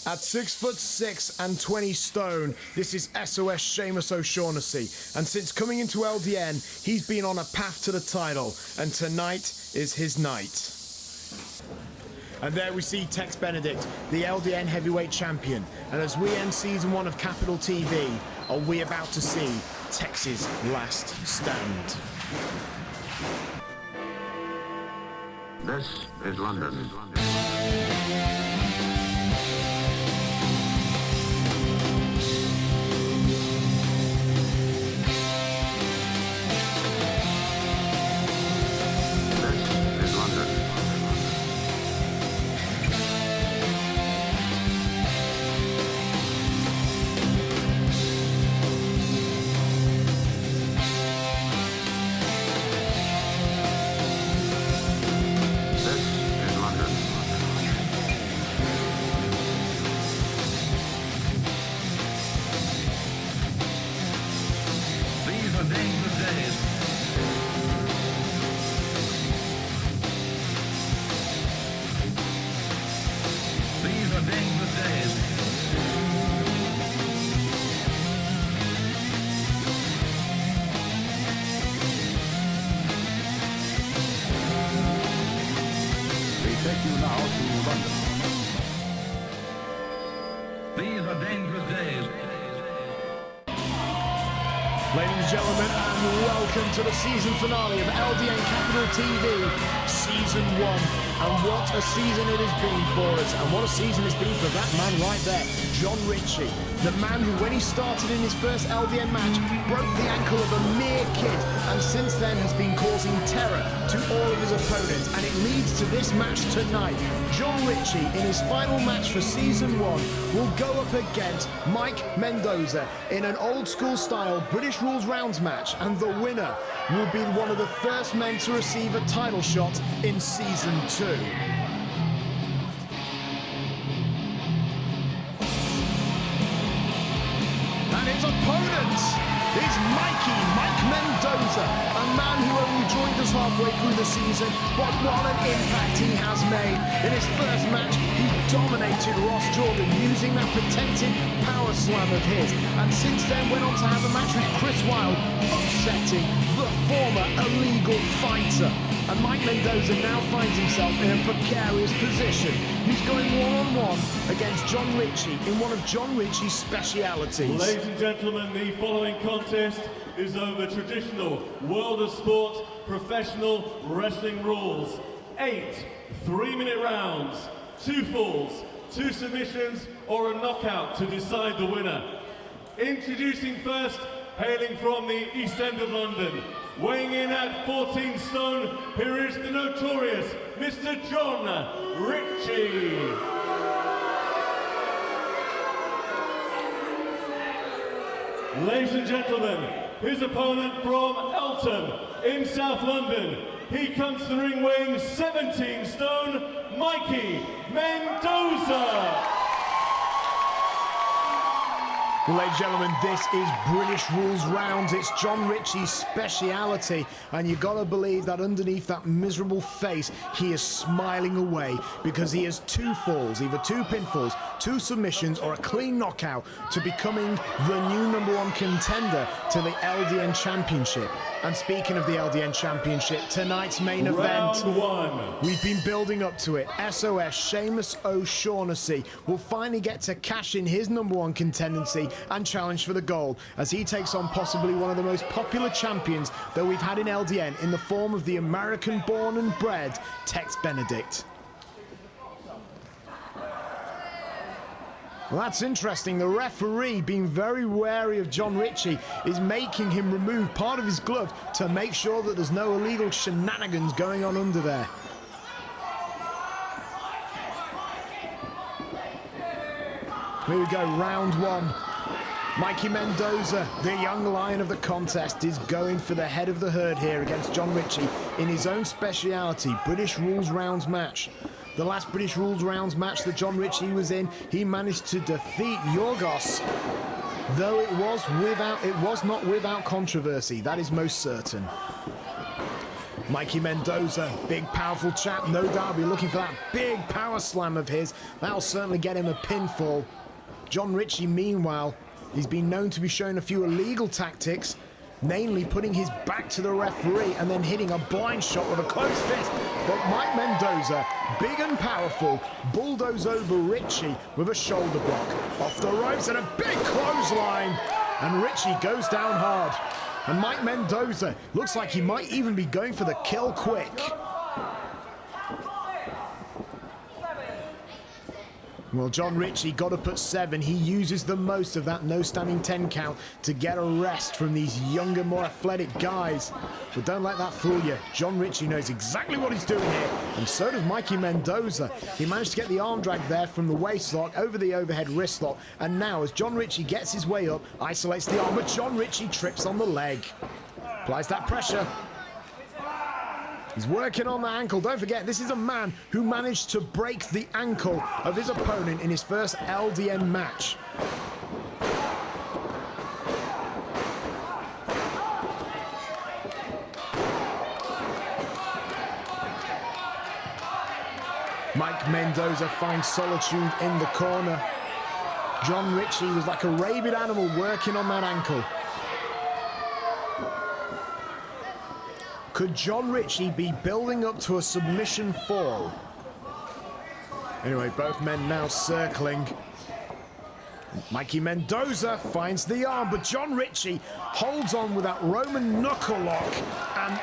At 6'6" and 20 stone, this is SOS Seamus O'Shaughnessy, and since coming into LDN, he's been on a path to the title, and tonight is his night. And there we see Tex Benedict, the LDN Heavyweight Champion, and as we end Season 1 of Capital TV, are we about to see Tex's last stand. This is London. These are dangerous days. Ladies and gentlemen, and welcome to the season finale of LDN Capital TV, Season 1. And what a season it has been for us, and what a season it's been for that man right there, Jon Ritchie. The man who, when he started in his first LDN match, broke the ankle of a mere kid, and since then has been causing terror to all of his opponents. And it leads to this match tonight. Jon Ritchie, in his final match for Season 1, will go up against Mike Mendoza in an old-school style British Rules rounds match, and the winner will be one of the first men to receive a title shot in Season 2. And his opponent is Mike Mendoza, a man who only joined us halfway through the season, but what an impact he has made. In his first match, he dominated Ross Jordan using that patented power slam of his, and since then went on to have a match with Chris Wilde, upsetting the former illegal fighter. And Mike Mendoza now finds himself in a precarious position. He's going one-on-one against Jon Ritchie in one of Jon Ritchie's specialities. Ladies and gentlemen, the following contest is over traditional World of Sport professional wrestling rules. 8 3-minute rounds, 2 falls, 2 submissions, or a knockout to decide the winner. Introducing first, hailing from the East End of London, weighing in at 14 stone, here is the notorious Mr. Jon Ritchie. Ladies and gentlemen, his opponent from Eltham in South London, he comes to the ring weighing 17 stone, Mikey Mendoza. Well, ladies and gentlemen, this is British Rules rounds. It's Jon Ritchie's speciality, and you gotta believe that underneath that miserable face, he is smiling away because he has 2 falls, either 2 pinfalls, 2 submissions, or a clean knockout to becoming the new #1 contender to the LDN Championship. And speaking of the LDN Championship, tonight's main event, Round 1. we've been building up to it. SOS Seamus O'Shaughnessy will finally get to cash in his #1 contendency and challenge for the gold as he takes on possibly one of the most popular champions that we've had in LDN in the form of the American-born and bred Tex Benedict. Well, that's interesting. The referee, being very wary of Jon Ritchie, is making him remove part of his glove to make sure that there's no illegal shenanigans going on under there. Here we go, round 1. Mikey Mendoza, the young lion of the contest, is going for the head of the herd here against Jon Ritchie in his own speciality, British Rules rounds match. The last British Rules rounds match that Jon Ritchie was in, he managed to defeat Yorgos, though it was not without controversy, that is most certain. Mikey Mendoza, big powerful chap, no doubt be looking for that big power slam of his. That'll certainly get him a pinfall. Jon Ritchie, meanwhile, he's been known to be showing a few illegal tactics, namely putting his back to the referee and then hitting a blind shot with a closed fist. But Mike Mendoza, big and powerful, bulldoze over Ritchie with a shoulder block. Off the ropes and a big clothesline. And Ritchie goes down hard. And Mike Mendoza looks like he might even be going for the kill quick. Well, Jon Ritchie got up at 7. He uses the most of that no standing 10 count to get a rest from these younger, more athletic guys. But don't let that fool you. Jon Ritchie knows exactly what he's doing here, and so does Mikey Mendoza. He managed to get the arm drag there from the waist lock over the overhead wrist lock, and now as Jon Ritchie gets his way up, isolates the arm, but Jon Ritchie trips on the leg. Applies that pressure. He's working on the ankle. Don't forget, this is a man who managed to break the ankle of his opponent in his first LDN match. Mike Mendoza finds solitude in the corner. Jon Ritchie was like a rabid animal working on that ankle. Could Jon Ritchie be building up to a submission fall? Anyway, both men now circling. Mikey Mendoza finds the arm, but Jon Ritchie holds on with that Roman knuckle lock and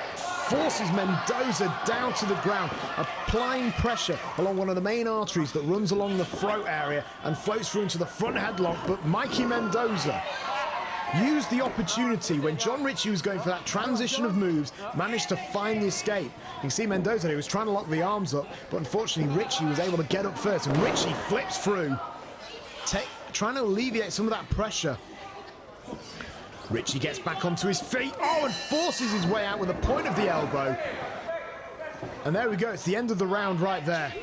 forces Mendoza down to the ground, applying pressure along one of the main arteries that runs along the throat area and floats through into the front headlock. But Mikey Mendoza used the opportunity when Jon Ritchie was going for that transition of moves, managed to find the escape. You can see Mendoza, he was trying to lock the arms up, but unfortunately Ritchie was able to get up first, and Ritchie flips through, trying to alleviate some of that pressure. Ritchie gets back onto his feet, and forces his way out with the point of the elbow. And there we go, it's the end of the round right there.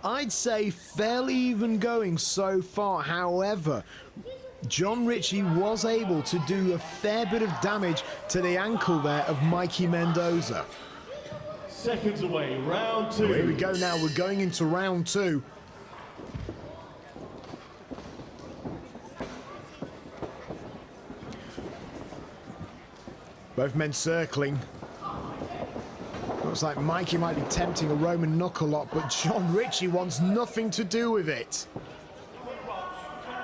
I'd say fairly even going so far. However, Jon Ritchie was able to do a fair bit of damage to the ankle there of Mikey Mendoza. Seconds away, round 2. Here we go now, we're going into round 2. Both men circling. Looks like Mikey might be tempting a Roman knuckle lock, but Jon Ritchie wants nothing to do with it.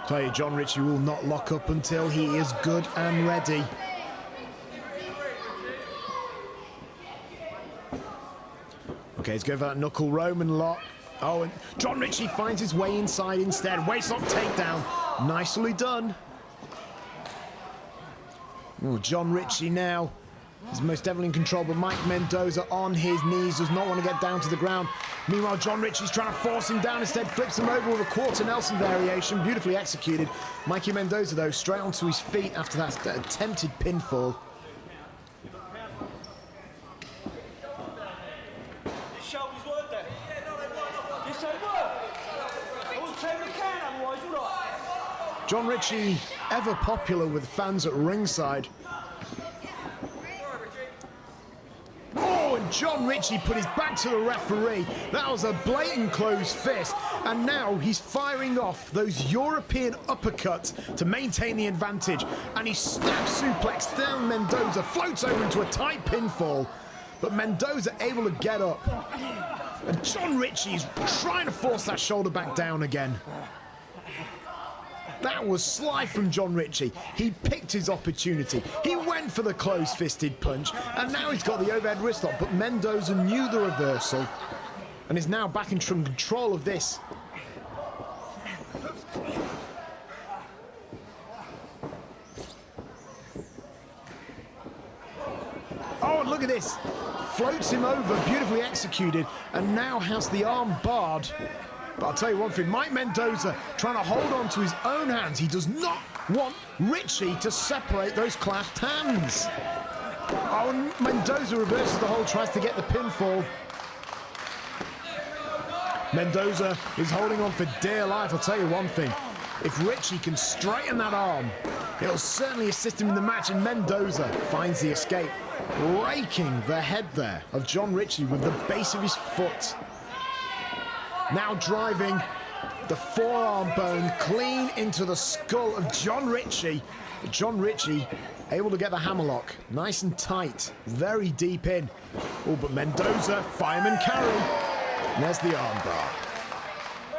Tell you, Jon Ritchie will not lock up until he is good and ready. Okay, let's go for that knuckle Roman lock. Oh, and Jon Ritchie finds his way inside instead. Waistlock takedown. Nicely done. Oh, Jon Ritchie now is most definitely in control, but Mike Mendoza on his knees does not want to get down to the ground. Meanwhile, Jon Ritchie's trying to force him down, instead flips him over with a quarter Nelson variation, beautifully executed. Mikey Mendoza, though, straight onto his feet after that attempted pinfall. Jon Ritchie, ever popular with fans at ringside. Oh, and Jon Ritchie put his back to the referee. That was a blatant closed fist. And now he's firing off those European uppercuts to maintain the advantage. And he snaps suplex down Mendoza, floats over into a tight pinfall. But Mendoza able to get up. And Jon Ritchie's trying to force that shoulder back down again. That was sly from Jon Ritchie. He picked his opportunity. He went for the closed-fisted punch, and now he's got the overhead wrist lock, but Mendoza knew the reversal and is now back in control of this. Oh, and look at this. Floats him over, beautifully executed, and now has the arm barred. But I'll tell you one thing, Mike Mendoza trying to hold on to his own hands. He does not want Ritchie to separate those clasped hands. Oh, and Mendoza reverses the hold, tries to get the pinfall. Mendoza is holding on for dear life. I'll tell you one thing, If Ritchie can straighten that arm, it'll certainly assist him in the match, and Mendoza finds the escape, raking the head there of Jon Ritchie with the base of his foot. Now driving the forearm bone clean into the skull of Jon Ritchie. Jon Ritchie able to get the hammerlock nice and tight, very deep in. Oh, but Mendoza, fireman carry. And there's the armbar.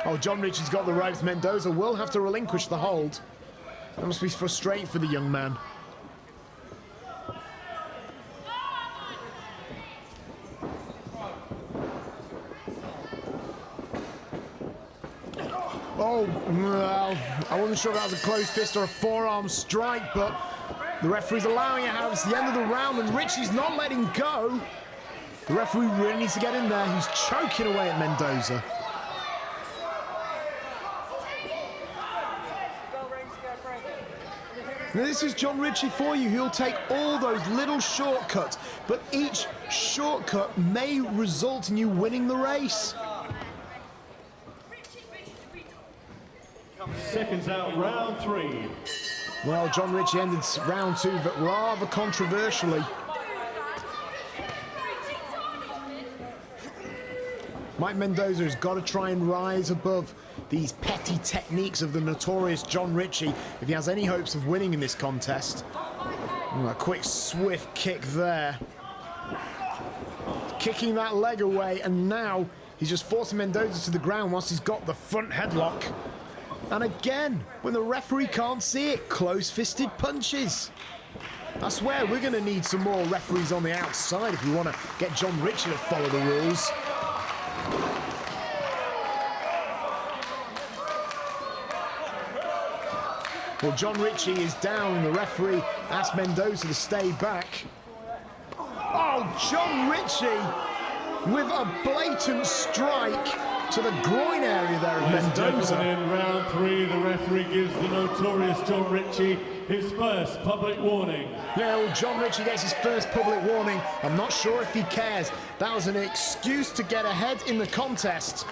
Oh, Jon Ritchie's got the ropes. Mendoza will have to relinquish the hold. That must be frustrating for the young man. Oh, well, I wasn't sure if that was a closed fist or a forearm strike, but the referee's allowing it out. It's the end of the round, and Ritchie's not letting go. The referee really needs to get in there. He's choking away at Mendoza. Now, this is Jon Ritchie for you. He'll take all those little shortcuts, but each shortcut may result in you winning the race. Seconds out, round 3. Well, Jon Ritchie ended round 2, but rather controversially. Mike Mendoza has got to try and rise above these petty techniques of the notorious Jon Ritchie if he has any hopes of winning in this contest. A quick, swift kick there. Kicking that leg away, and now he's just forcing Mendoza to the ground whilst he's got the front headlock. And again, when the referee can't see it, close-fisted punches. I swear we're going to need some more referees on the outside if we want to get Jon Ritchie to follow the rules. Well, Jon Ritchie is down. The referee asked Mendoza to stay back. Oh, Jon Ritchie with a blatant strike to the groin area there of Mendoza. In round 3, the referee gives the notorious Jon Ritchie his first public warning. Yeah, well, Jon Ritchie gets his first public warning. I'm not sure if he cares. That was an excuse to get ahead in the contest.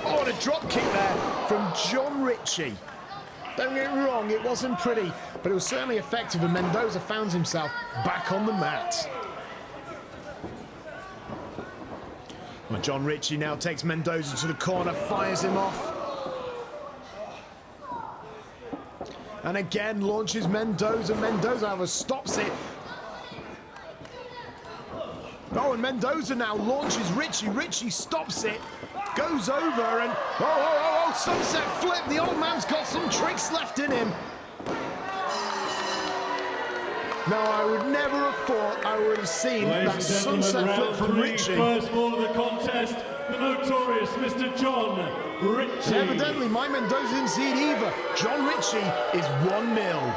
Oh, and a drop kick there from Jon Ritchie. Don't get me wrong, it wasn't pretty, but it was certainly effective, and Mendoza found himself back on the mat. Well, Jon Ritchie now takes Mendoza to the corner, fires him off. And again launches Mendoza. Mendoza, however, stops it. Oh, and Mendoza now launches Ritchie. Ritchie stops it, goes over, and oh, sunset flip. The old man's got some tricks left in him. Now, I would never have thought I would have seen that sunset flip from Ritchie. First ball of the contest, the notorious Mr. Jon Ritchie. Evidently, Mike Mendoza didn't see it either. Jon Ritchie is 1-0.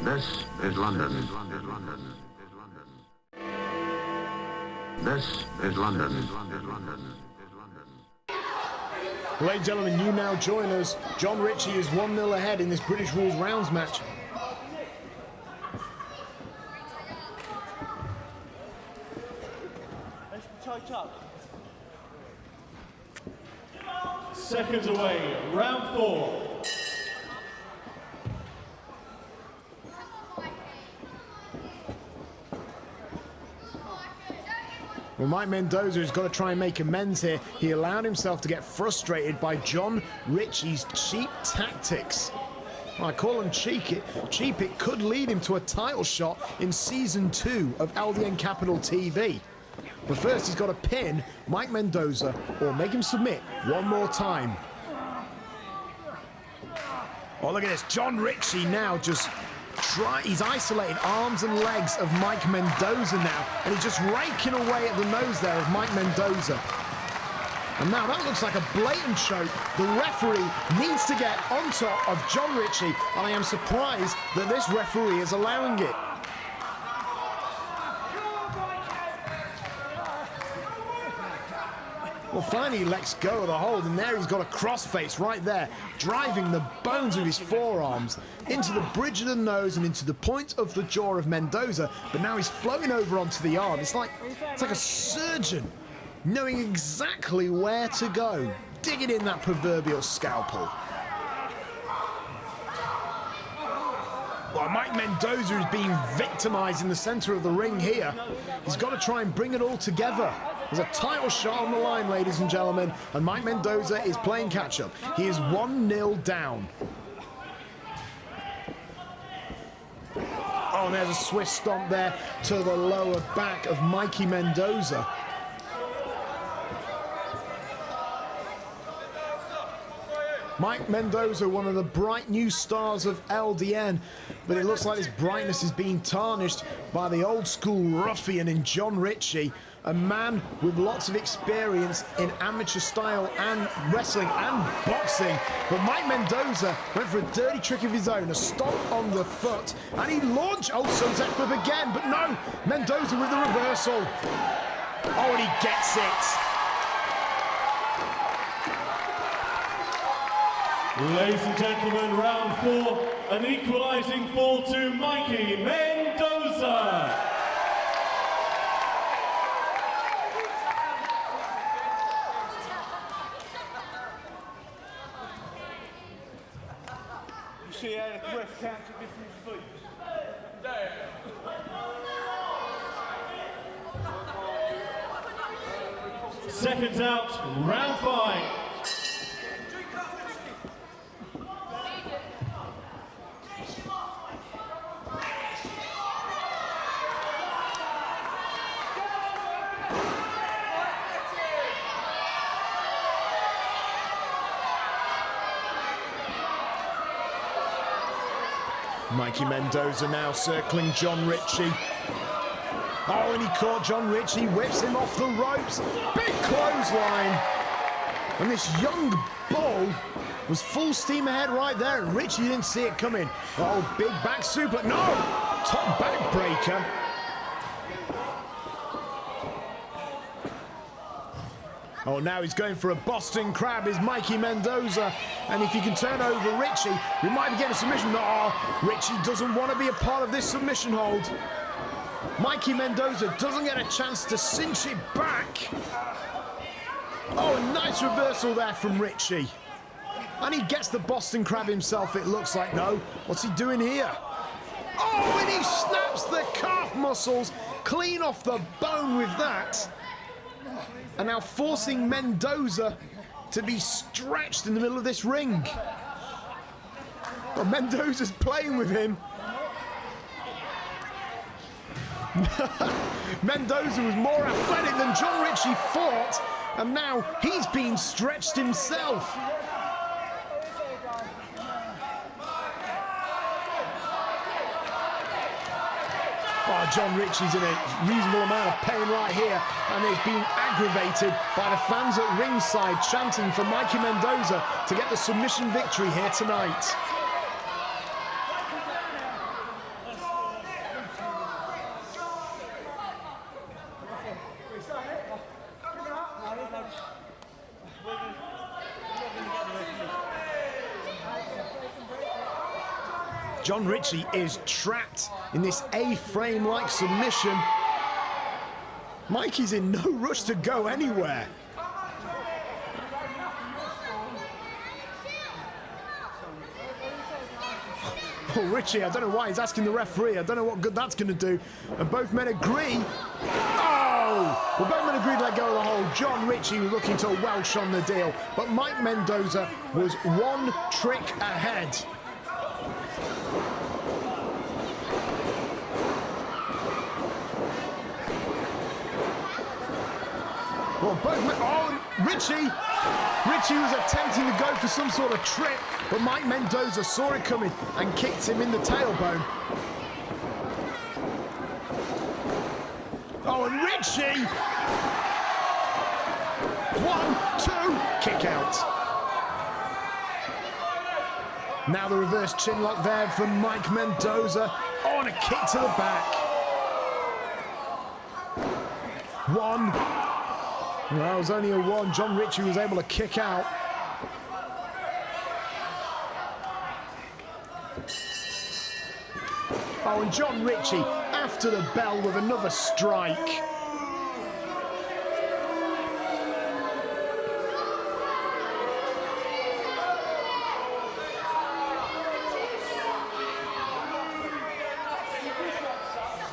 This is London. This is London. Ladies and gentlemen, you now join us. Jon Ritchie is 1-0 ahead in this British Rules rounds match. Seconds away, round 4. Well, Mike Mendoza has got to try and make amends here. He allowed himself to get frustrated by Jon Ritchie's cheap tactics. Well, I call him cheap. It could lead him to a title shot in Season 2 of LDN Capital TV. But first, he's got to pin Mike Mendoza or make him submit one more time. Oh, look at this. Jon Ritchie now just he's isolated arms and legs of Mike Mendoza now, and he's just raking away at the nose there of Mike Mendoza. And now that looks like a blatant choke. The referee needs to get on top of Jon Ritchie, and I am surprised that this referee is allowing it. Well, finally he lets go of the hold, and there he's got a crossface right there, driving the bones of his forearms into the bridge of the nose and into the point of the jaw of Mendoza, but now he's floating over onto the arm. It's like a surgeon knowing exactly where to go, digging in that proverbial scalpel. Well, Mike Mendoza is being victimized in the center of the ring here. He's got to try and bring it all together. There's a title shot on the line, ladies and gentlemen, and Mike Mendoza is playing catch-up. He is 1-0 down. Oh, and there's a Swiss stomp there to the lower back of Mikey Mendoza. Mike Mendoza, one of the bright new stars of LDN, but it looks like his brightness is being tarnished by the old school ruffian in Jon Ritchie, a man with lots of experience in amateur style and wrestling and boxing. But Mike Mendoza went for a dirty trick of his own, a stomp on the foot, and he launched, oh, sunset flip again, but no, Mendoza with the reversal. Oh, and he gets it. Ladies and gentlemen, round 4, an equalising fall to Mikey Mendoza. You see how the ref counts at different speeds? Seconds out, round 5. Mikey Mendoza now circling Jon Ritchie. Oh, and he caught Jon Ritchie, whips him off the ropes. Big clothesline. And this young bull was full steam ahead right there, and Ritchie didn't see it coming. Oh, big back super. No! Top back breaker. Oh, now he's going for a Boston Crab, is Mikey Mendoza. And if he can turn over Ritchie, we might be getting a submission. No, Ritchie doesn't want to be a part of this submission hold. Mikey Mendoza doesn't get a chance to cinch it back. Oh, a nice reversal there from Ritchie. And he gets the Boston Crab himself, it looks like. No, what's he doing here? Oh, and he snaps the calf muscles clean off the bone with that. And now forcing Mendoza to be stretched in the middle of this ring. Well, Mendoza's playing with him. Mendoza was more athletic than Jon Ritchie thought, and now he's being stretched himself. Oh, Jon Ritchie's in a reasonable amount of pain right here, and he's being aggravated by the fans at ringside chanting for Mikey Mendoza to get the submission victory here tonight. Jon Ritchie is trapped in this A-frame-like submission. Mikey's in no rush to go anywhere. Oh, Ritchie, I don't know why he's asking the referee. I don't know what good that's going to do. And both men agree. Oh! Well, both men agreed to let go of the hold. Jon Ritchie was looking to Welsh on the deal. But Mike Mendoza was one trick ahead. Well, Ritchie was attempting to go for some sort of trip, but Mike Mendoza saw it coming and kicked him in the tailbone. Oh, and Ritchie! 1, 2, kick out. Now the reverse chin lock there from Mike Mendoza. Oh, and a kick to the back. 1, Well, it was only a 1. Jon Ritchie was able to kick out. Oh, and Jon Ritchie after the bell with another strike.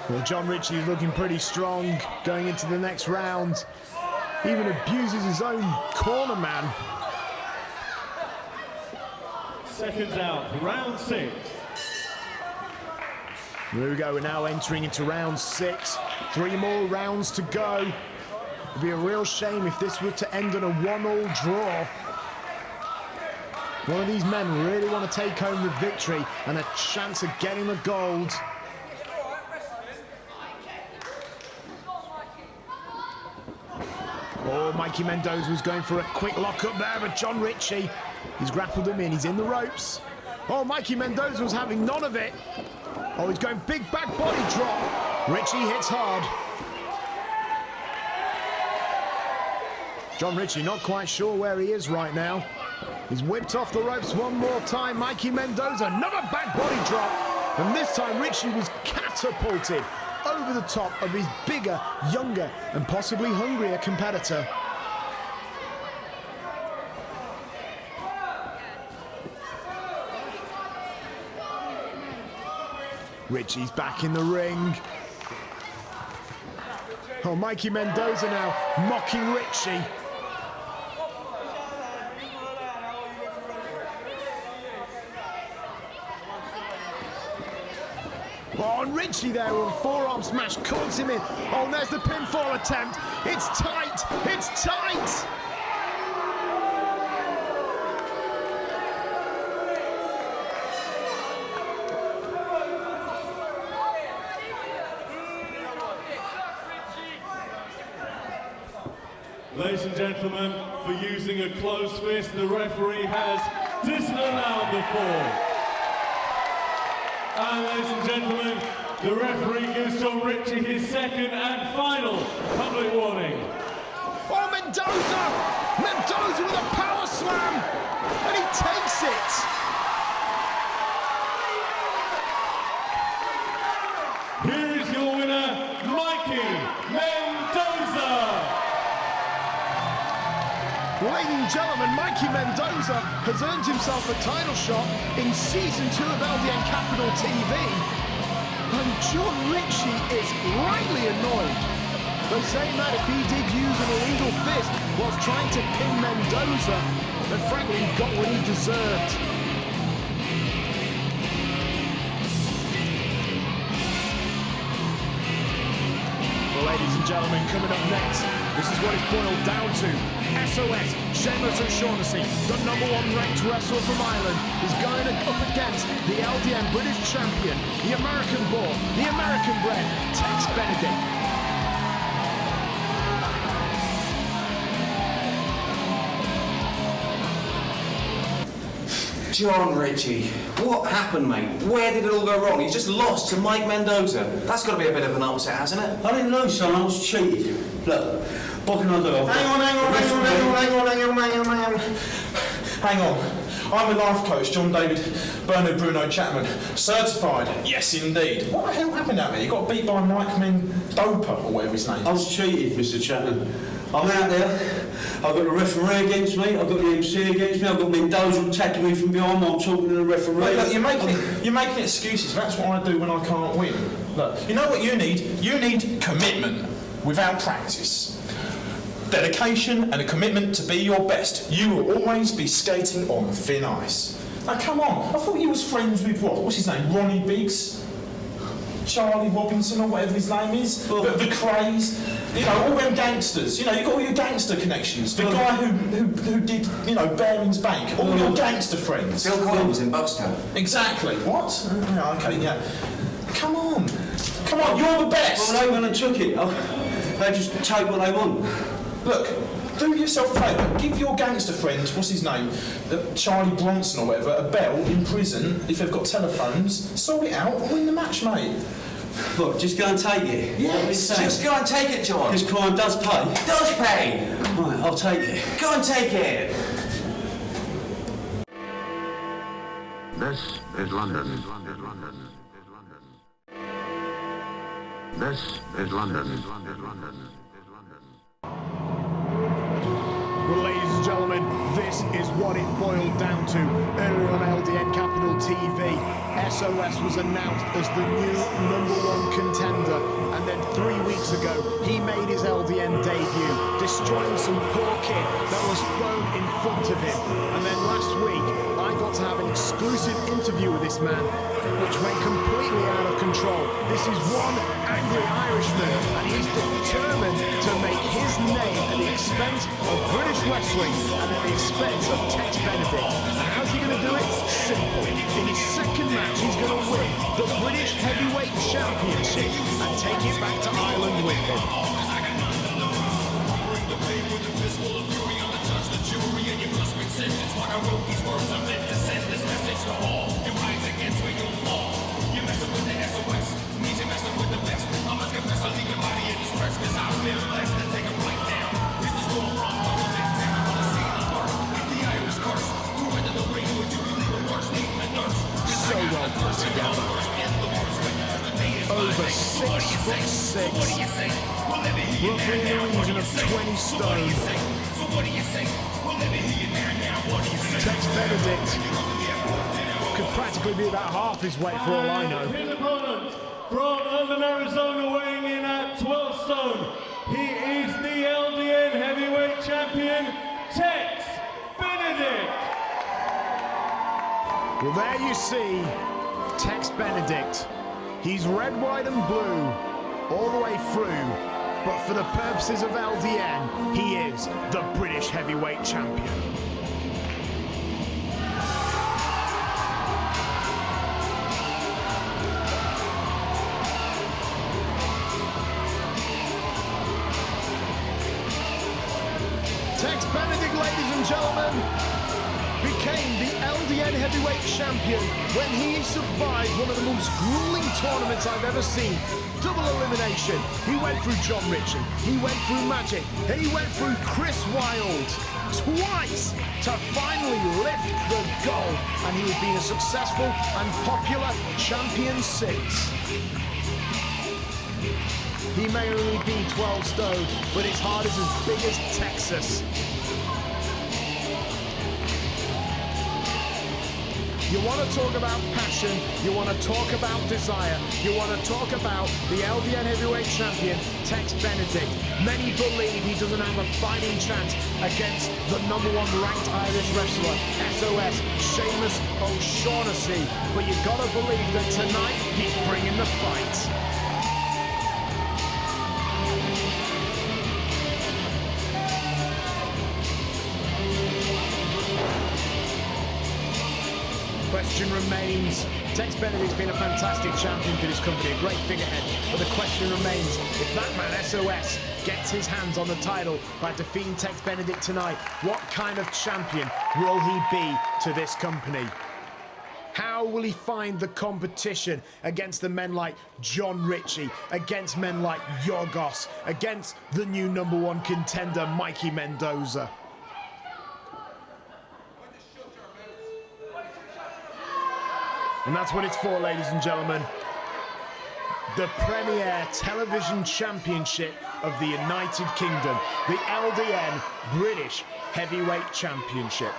Well, Jon Ritchie is looking pretty strong going into the next round. Even abuses his own corner man. Seconds out, round 6. There we go, we're now entering into round 6. 3 more rounds to go. It'd be a real shame if this were to end in a 1-1 draw. One of these men really want to take home the victory and a chance of getting the gold. Oh, Mikey Mendoza was going for a quick lock-up there, but Jon Ritchie, he's grappled him in, he's in the ropes. Oh, Mikey Mendoza was having none of it. Oh, he's going big back body drop. Ritchie hits hard. Jon Ritchie not quite sure where he is right now. He's whipped off the ropes one more time. Mikey Mendoza, another back body drop. And this time Ritchie was catapulted over the top of his bigger, younger, and possibly hungrier competitor. Ritchie's back in the ring. Oh, Mikey Mendoza now mocking Ritchie. Oh, and Ritchie there with a forearm smash calls him in. Oh, and there's the pinfall attempt. It's tight. It's tight. Ladies and gentlemen, for using a closed fist, the referee has disallowed the fall. And ladies and gentlemen, the referee gives Jon Ritchie his second and final public warning. Oh, Mendoza! Mendoza with a power slam! And he takes it! Here is your winner, Mikey Mendoza! Ladies and gentlemen, Mikey Mendoza has earned himself a title shot in Season 2 of LDN Capital TV. And Jon Ritchie is rightly annoyed. They're saying that if he did use an illegal fist whilst trying to pin Mendoza, then frankly he got what he deserved. Well, ladies and gentlemen, coming up next, this is what it's boiled down to. SOS, Seamus O'Shaughnessy, the #1 ranked wrestler from Ireland, is going up against the LDN British Champion, the American-born, the American-bred, Tex Benedict. Jon Ritchie, what happened, mate? Where did it all go wrong? He's just lost to Mike Mendoza. That's got to be a bit of an upset, hasn't it? I didn't know, son. I was cheated. Look, what can I do? Hang on. I'm a life coach, John David Bernard Bruno Chapman. Certified, yes indeed. What the hell happened out there? You got beat by Mike Mendoza, or whatever his name is. I was cheated, Mr. Chapman. I'm out there. I've got the referee against me. I've got the MC against me. I've got Mendoza attacking me from behind while I'm talking to the referee. Look, you're making excuses. That's what I do when I can't win. Look, you know what you need? You need commitment without practice. Dedication and a commitment to be your best. You will always be skating on thin ice. Now come on, I thought you was friends with what's his name? Ronnie Biggs? Charlie Robinson or whatever his name is? The Craze? You know, all them gangsters. You know, you got all your gangster connections. The guy who did, you know, Baring's Bank. All your gangster friends. Phil Collins in Buckstown. Exactly. What? Yeah, okay, yeah. Come on, you're the best. Well, they went and took it. They just take what they want. Look, do yourself a favour. Give your gangster friends, what's his name, Charlie Bronson or whatever, a bell in prison if they've got telephones. Sort it out and win the match, mate. Look, just go and take it. Yes, just go and take it, John. This crime does pay. It does pay. Right, I'll take it. Go and take it. This is London. This is London. Well, ladies and gentlemen, this is what it boiled down to. Earlier on LDN Capital TV, SOS was announced as the new #1 contender, and then 3 weeks ago, he made his LDN debut, destroying some poor kid that was thrown in front of him. And then last week, I got to have an exclusive interview with this man, which went completely out of control. This is one angry Irishman, and he's determined to make his name at the expense of British wrestling and at the expense of Tex Benedict. And how's he going to do it? Simple. In his second match, he's going to win the British Heavyweight Championship and take it back to Ireland with him. So well put together. Over 6'6", roughly in the region of 20 stone. Tex Benedict could practically be about half his weight for all I know. His opponent from London, Arizona, weighing in at 12 stone. He is the LDN Heavyweight Champion, Tex Benedict. Well, there you see Tex Benedict. He's red, white and blue all the way through, but for the purposes of LDN, he is the British Heavyweight Champion. Tex Benedict, ladies and gentlemen, became the LDN Heavyweight Champion when he survived one of the most grueling tournaments I've ever seen. Double elimination. He went through Jon Ritchie, he went through Magic, and he went through Chris Wilde twice to finally lift the goal. And he has been a successful and popular champion since. He may only be 12 stone, but his heart is as big as Texas. You want to talk about passion, you want to talk about desire, you want to talk about the LDN Heavyweight Champion, Tex Benedict. Many believe he doesn't have a fighting chance against the #1 ranked Irish wrestler, SOS, Seamus O'Shaughnessy. But you've got to believe that tonight he's bringing the fight. Question remains. Tex Benedict's been a fantastic champion for this company, a great figurehead. But the question remains, if that man, SOS, gets his hands on the title by defeating Tex Benedict tonight, what kind of champion will he be to this company? How will he find the competition against the men like Jon Ritchie, against men like Yorgos, against the new #1 contender, Mikey Mendoza? And that's what it's for, ladies and gentlemen. The premier television championship of the United Kingdom. The LDN British Heavyweight Championship.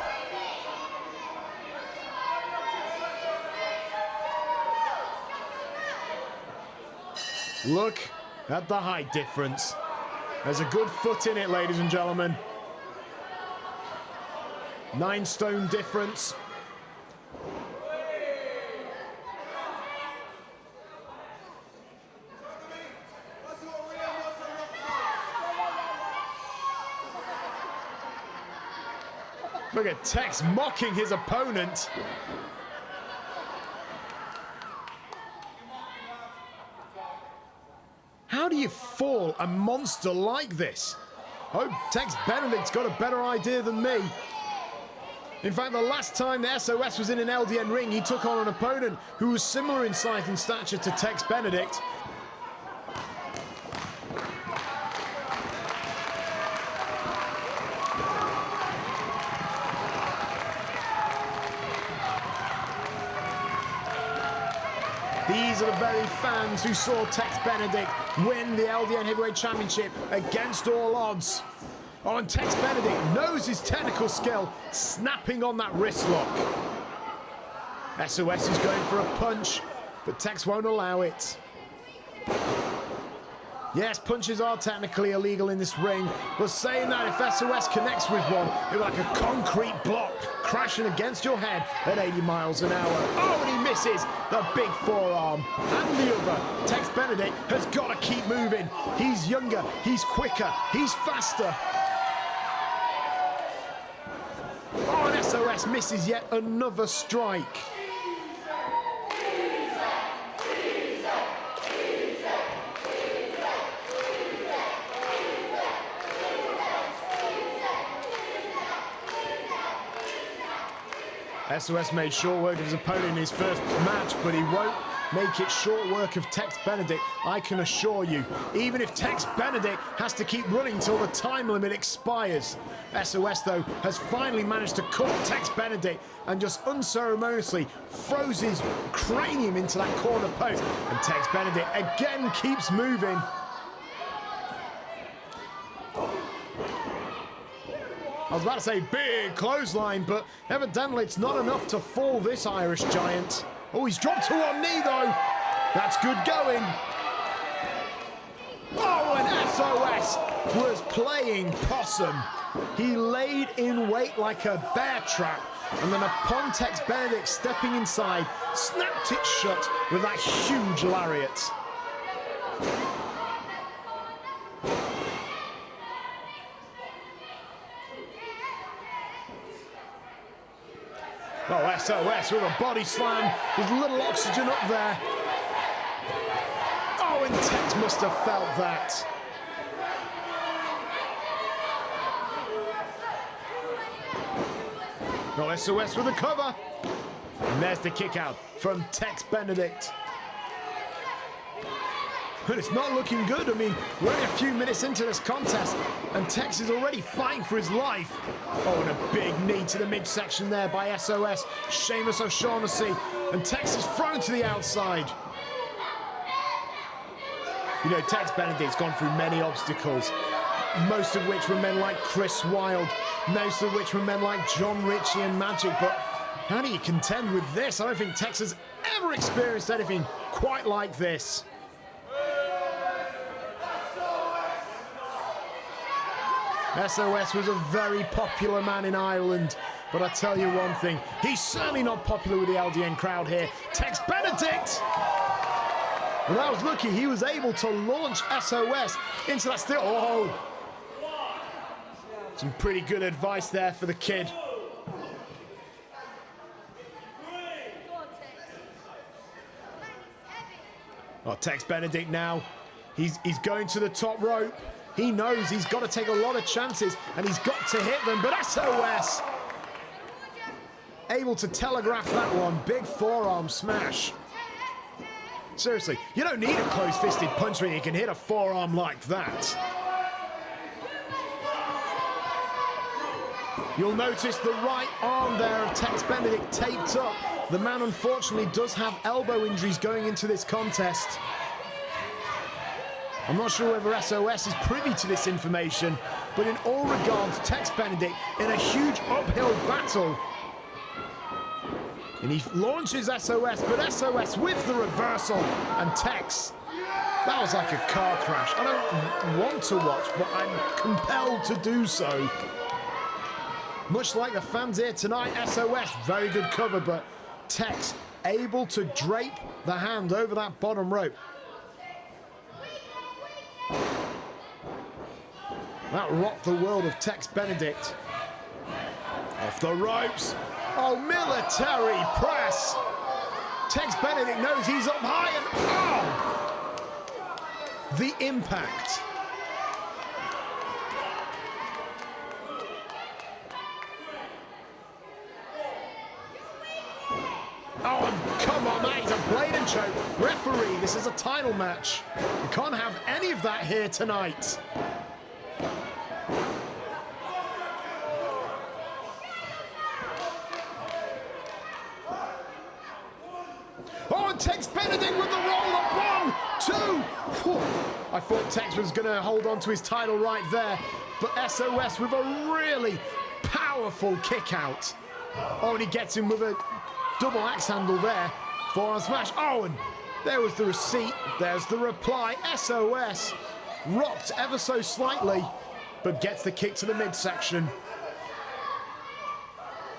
Look at the height difference. There's a good foot in it, ladies and gentlemen. 9 stone difference. Look at Tex mocking his opponent. How do you fall a monster like this? Oh, Tex Benedict's got a better idea than me. In fact, the last time the SOS was in an LDN ring, he took on an opponent who was similar in size and stature to Tex Benedict. These are the very fans who saw Tex Benedict win the LDN Heavyweight Championship against all odds. Oh, and Tex Benedict knows his technical skill, snapping on that wrist lock. SOS is going for a punch, but Tex won't allow it. Yes, punches are technically illegal in this ring, but saying that, if SOS connects with one, it'll be like a concrete block crashing against your head at 80 miles an hour. Oh, and he misses the big forearm. And the other, Tex Benedict has got to keep moving. He's younger, he's quicker, he's faster. Oh, and SOS misses yet another strike. SOS made short work of his opponent in his first match, but he won't make it short work of Tex Benedict, I can assure you. Even if Tex Benedict has to keep running till the time limit expires. SOS, though, has finally managed to cut Tex Benedict and just unceremoniously throws his cranium into that corner post. And Tex Benedict again keeps moving. I was about to say big clothesline, but evidently it's not enough to fall this Irish giant. Oh, he's dropped to one knee, though. That's good going. Oh, and SOS was playing possum. He laid in wait like a bear trap, and then upon Tex Benedict stepping inside, snapped it shut with that huge lariat. Oh, SOS with a body slam. There's a little oxygen up there. Oh, and Tex must have felt that. Oh, SOS with a cover. And there's the kick out from Tex Benedict. And it's not looking good. I mean, we're only a few minutes into this contest, and Tex is already fighting for his life. Oh, and a big knee to the midsection there by SOS. Seamus O'Shaughnessy. And Tex is thrown to the outside. You know, Tex Benedict's gone through many obstacles, most of which were men like Chris Wilde, most of which were men like Jon Ritchie and Magic, but how do you contend with this? I don't think Tex has ever experienced anything quite like this. SOS was a very popular man in Ireland, but I tell you one thing, he's certainly not popular with the LDN crowd here. Tex Benedict! Well, I was lucky he was able to launch SOS into that steel. Oh! Some pretty good advice there for the kid. Oh, Tex Benedict now. He's going to the top rope. He knows he's got to take a lot of chances, and he's got to hit them, but SOS able to telegraph that one. Big forearm smash. Seriously, you don't need a close-fisted punch when you can hit a forearm like that. You'll notice the right arm there of Tex Benedict taped up. The man, unfortunately, does have elbow injuries going into this contest. I'm not sure whether SOS is privy to this information, but in all regards, Tex Benedict in a huge uphill battle. And he launches SOS, but SOS with the reversal, and Tex. That was like a car crash. I don't want to watch, but I'm compelled to do so. Much like the fans here tonight, SOS, very good cover, but Tex able to drape the hand over that bottom rope. That rocked the world of Tex Benedict. Off the ropes. Oh, military press. Tex Benedict knows he's up high and oh! The impact. Oh, and come on, that is a blade and choke. Referee, this is a title match. You can't have any of that here tonight. Oh, and Tex Benedict with the roll-up. 1, 2. Whew. I thought Tex was going to hold on to his title right there, but SOS with a really powerful kick out. Oh, and he gets him with a double axe handle there. Forearm smash. Oh, and there was the receipt. There's the reply. SOS rocked ever so slightly, but gets the kick to the midsection.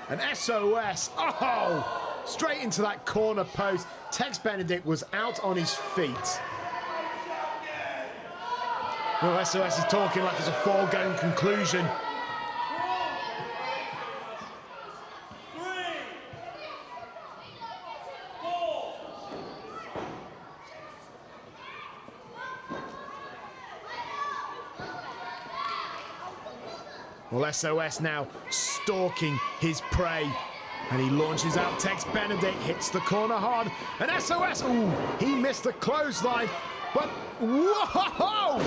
And SOS, oh, straight into that corner post. Tex Benedict was out on his feet. Well, SOS is talking like it's a foregone conclusion. Well, SOS now stalking his prey. And he launches out Tex Benedict, hits the corner hard. And SOS, ooh, he missed the clothesline. But, whoa!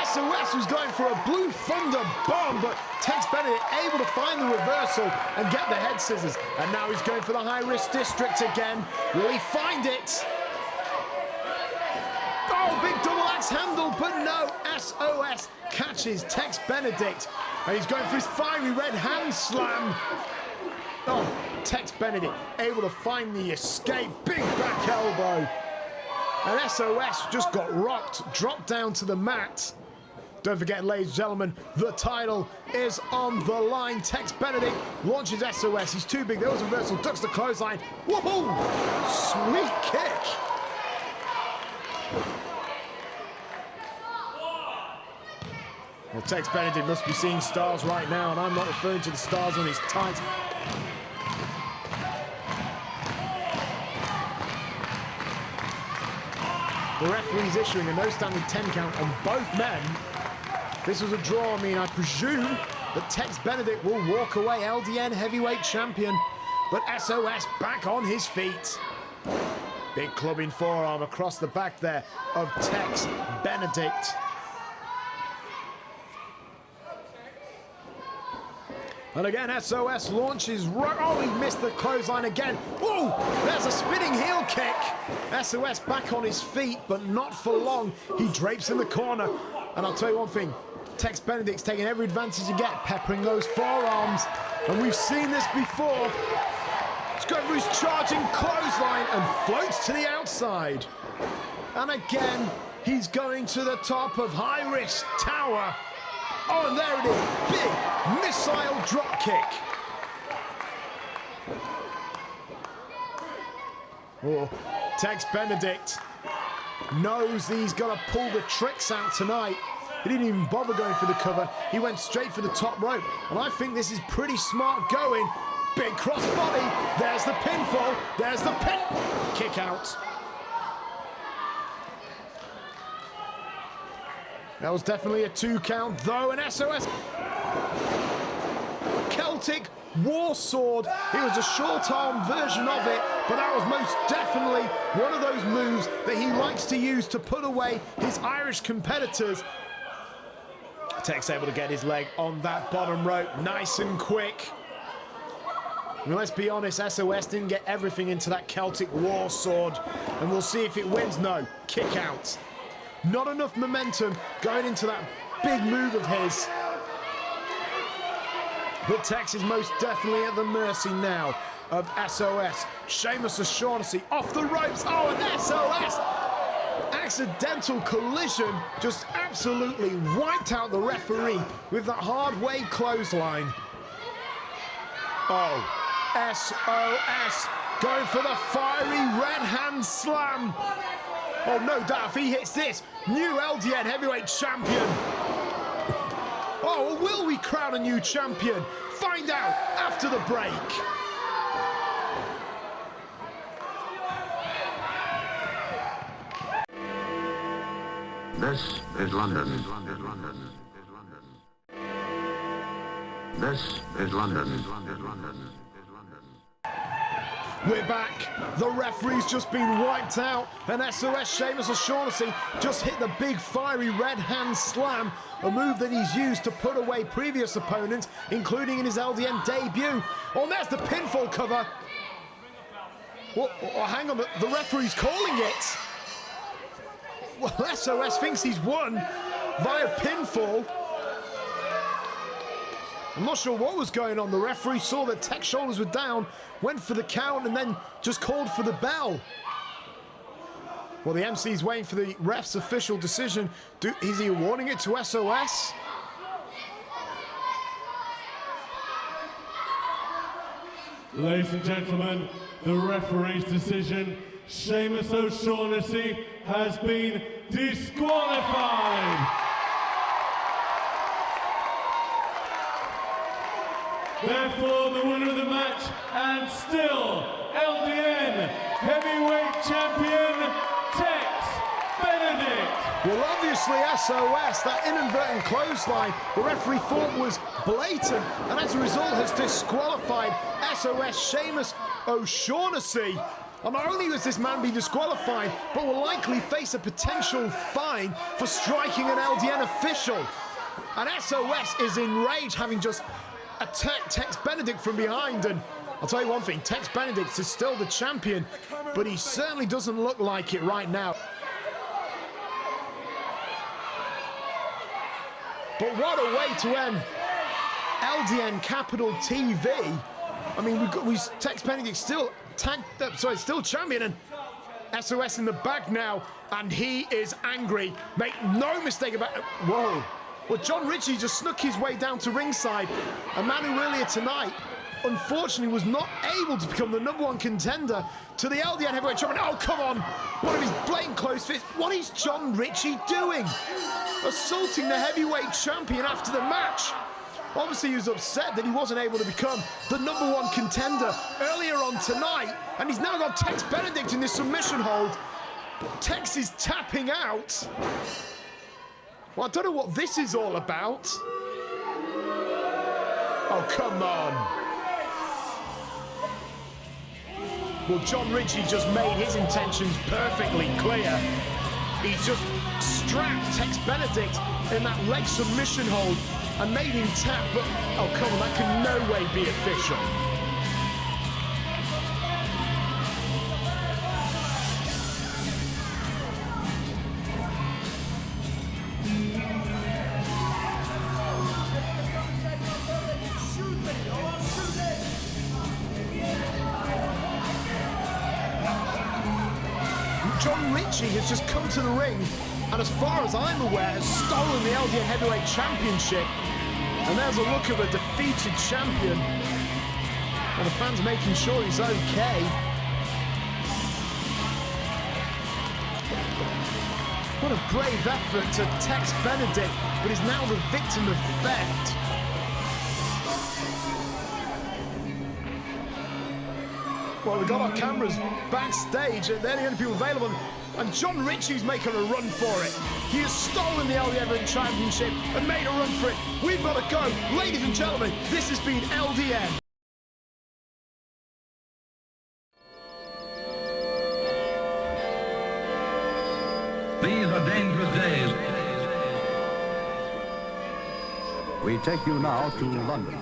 SOS was going for a Blue Thunder bomb, but Tex Benedict able to find the reversal and get the head scissors. And now he's going for the high-risk district again. Will he find it? Oh, big double axe handle, but no. SOS catches Tex Benedict. And he's going for his fiery red hand slam. Oh, Tex Benedict able to find the escape. Big back elbow. And SOS just got rocked, dropped down to the mat. Don't forget, ladies and gentlemen, the title is on the line. Tex Benedict launches SOS. He's too big. There was a reversal, ducks the clothesline. Woohoo! Sweet kick. Well, Tex Benedict must be seeing stars right now, and I'm not referring to the stars on his tights. The referee's issuing a no-standing 10 count on both men. This was a draw. I mean, I presume that Tex Benedict will walk away LDN heavyweight champion, but SOS back on his feet. Big clubbing forearm across the back there of Tex Benedict. And again, SOS launches right. Oh, he missed the clothesline again. Oh, there's a spinning heel kick. SOS back on his feet, but not for long. He drapes in the corner. And I'll tell you one thing, Tex Benedict's taking every advantage you get, peppering those forearms. And we've seen this before. He's going for his charging clothesline and floats to the outside. And again, he's going to the top of high-risk tower. Oh, and there it is. Big missile drop kick. Oh, Tex Benedict knows he's got to pull the tricks out tonight. He didn't even bother going for the cover. He went straight for the top rope. And I think this is pretty smart going. Big crossbody. There's the pinfall. There's the pin. Kick out. That was definitely a 2 count, though, and SOS. Celtic War Sword. It was a short-arm version of it, but that was most definitely one of those moves that he likes to use to put away his Irish competitors. Tex able to get his leg on that bottom rope, nice and quick. I mean, let's be honest, SOS didn't get everything into that Celtic War Sword, and we'll see if it wins. No, kick out. Not enough momentum going into that big move of his. But Tex is most definitely at the mercy now of SOS. Seamus O'Shaughnessy off the ropes. Oh, and SOS! Accidental collision just absolutely wiped out the referee with that hard way clothesline. Oh, SOS going for the fiery red hand slam. Oh, no doubt if he hits this, new LDN heavyweight champion. Oh, will we crown a new champion? Find out after the break. This is London. This is London. We're back. The referee's just been wiped out, and SOS Seamus O'Shaughnessy just hit the big fiery red hand slam, a move that he's used to put away previous opponents, including in his LDN debut. Oh, and there's the pinfall cover. Well, hang on, the referee's calling it. Well, SOS thinks he's won via pinfall. I'm not sure what was going on. The referee saw that Tech's shoulders were down, went for the count, and then just called for the bell. Well, the MC's waiting for the ref's official decision. Is he awarding it to SOS? Ladies and gentlemen, the referee's decision, Seamus O'Shaughnessy has been disqualified. Therefore, the winner of the match, and still LDN Heavyweight Champion Tex Benedict. Well, obviously SOS, that inadvertent clothesline, the referee thought was blatant, and as a result has disqualified SOS Seamus O'Shaughnessy. And not only has this man been disqualified, but will likely face a potential fine for striking an LDN official. And SOS is enraged, having just attacked Tex Benedict from behind. And I'll tell you one thing, Tex Benedict is still the champion, but he certainly doesn't look like it right now. But what a way to end LDN Capital TV. I mean, Tex Benedict still still champion, and SOS in the back now, and he is angry. Make no mistake about it. Whoa. Well, Jon Ritchie just snuck his way down to ringside. A man who earlier tonight, unfortunately, was not able to become the #1 contender to the LDN Heavyweight Champion. Oh, come on. One of his blatant close fists. What is Jon Ritchie doing? Assaulting the heavyweight champion after the match. Obviously, he was upset that he wasn't able to become the #1 contender earlier on tonight, and he's now got Tex Benedict in this submission hold. Tex is tapping out. Well, I don't know what this is all about. Oh, come on. Well, Jon Ritchie just made his intentions perfectly clear. He's just strapped Tex Benedict in that leg submission hold and made him tap, but oh, come on, that can no way be official. Jon Ritchie has just come to the ring and, as far as I'm aware, has stolen the LDN Heavyweight Championship. And there's a look of a defeated champion. And the fans making sure he's okay. What a brave effort to Tex Benedict, but he's now the victim of theft. Well, we've got our cameras backstage, they're the only people available, and Jon Ritchie's making a run for it. He has stolen the LDN Championship and made a run for it. We've got to go. Ladies and gentlemen, this has been LDN. These are dangerous days. We take you now to London.